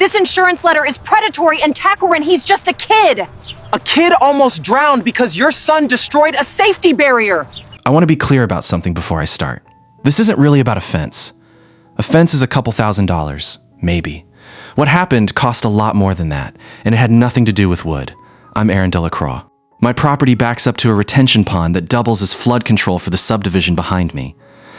This insurance letter is predatory and tackle when he's just a kid. A kid almost drowned because your son destroyed a safety barrier. I want to be clear about something before I start. This isn't really about a fence. A fence is a couple $1,000s, maybe. What happened cost a lot more than that, and it had nothing to do with wood. I'm Aaron Delacroix. My property backs up to a retention pond that doubles as flood control for the subdivision behind me.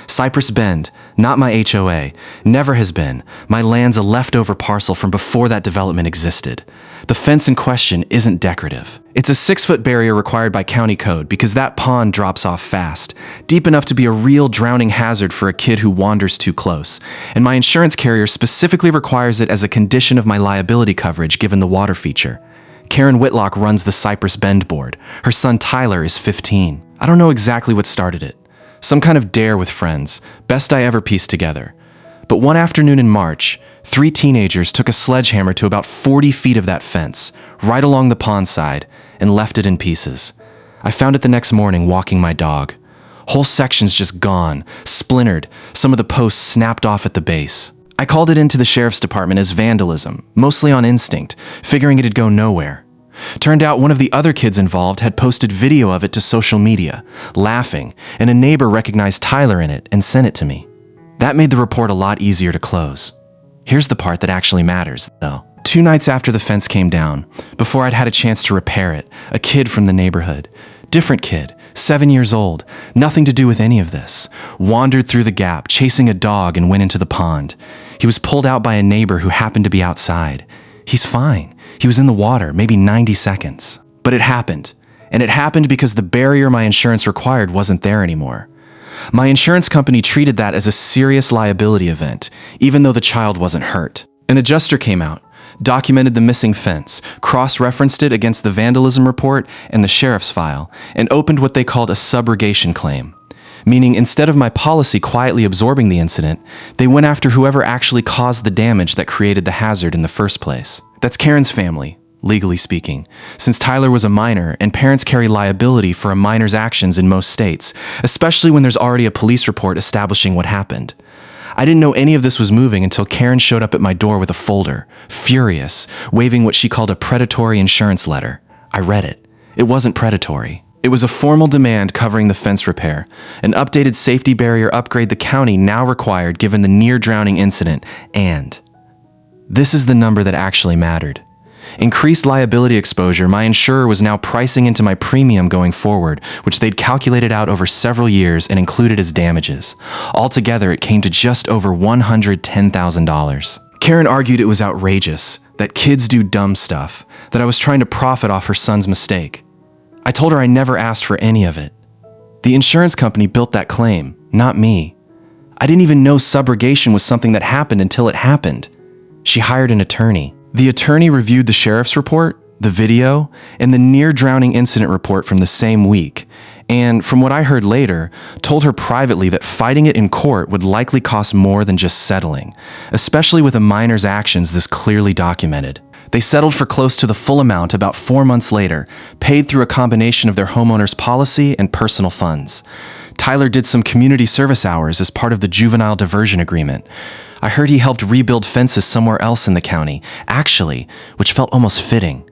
Cypress Bend, not my HOA, never has been. My land's a leftover parcel from before that development existed. The fence in question isn't decorative. It's a 6-foot barrier required by county code because that pond drops off fast, deep enough to be a real drowning hazard for a kid who wanders too close, and my insurance carrier specifically requires it as a condition of my liability coverage given the water feature. Karen Whitlock runs the Cypress Bend board. Her son Tyler is 15. I don't know exactly what started it. Some kind of dare with friends, best I ever pieced together. But one afternoon in March, 3 teenagers took a sledgehammer to about 40 feet of that fence, right along the pond side, and left it in pieces. I found it the next morning walking my dog. Whole sections just gone, splintered, some of the posts snapped off at the base. I called it into the sheriff's department as vandalism, mostly on instinct, figuring it'd go nowhere. Turned out one of the other kids involved had posted video of it to social media, laughing, and a neighbor recognized Tyler in it and sent it to me. That made the report a lot easier to close. Here's the part that actually matters, though. 2 nights after the fence came down, before I'd had a chance to repair it, a kid from the neighborhood, different kid, 7 years old, nothing to do with any of this, wandered through the gap, chasing a dog and went into the pond. He was pulled out by a neighbor who happened to be outside. He's fine. He was in the water, maybe 90 seconds. But it happened. And it happened because the barrier my insurance required wasn't there anymore. My insurance company treated that as a serious liability event, even though the child wasn't hurt. An adjuster came out, documented the missing fence, cross-referenced it against the vandalism report and the sheriff's file, and opened what they called a subrogation claim. Meaning instead of my policy quietly absorbing the incident, they went after whoever actually caused the damage that created the hazard in the first place. That's Karen's family, legally speaking, since Tyler was a minor and parents carry liability for a minor's actions in most states, especially when there's already a police report establishing what happened. I didn't know any of this was moving until Karen showed up at my door with a folder, furious, waving what she called a predatory insurance letter. I read it. It wasn't predatory. It was a formal demand covering the fence repair, an updated safety barrier upgrade the county now required given the near-drowning incident, and this is the number that actually mattered. Increased liability exposure my insurer was now pricing into my premium going forward, which they'd calculated out over several years and included as damages. Altogether, it came to just over $110,000. Karen argued it was outrageous, that kids do dumb stuff, that I was trying to profit off her son's mistake. I told her I never asked for any of it. The insurance company built that claim, not me. I didn't even know subrogation was something that happened until it happened. She hired an attorney. The attorney reviewed the sheriff's report, the video, and the near-drowning incident report from the same week, and from what I heard later, told her privately that fighting it in court would likely cost more than just settling, especially with a minor's actions this clearly documented. They settled for close to the full amount about 4 months later, paid through a combination of their homeowner's policy and personal funds. Tyler did some community service hours as part of the juvenile diversion agreement. I heard he helped rebuild fences somewhere else in the county, actually, which felt almost fitting.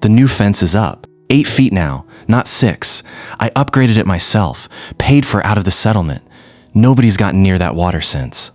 The new fence is up. 8 feet now, not 6. I upgraded it myself, paid for out of the settlement. Nobody's gotten near that water since.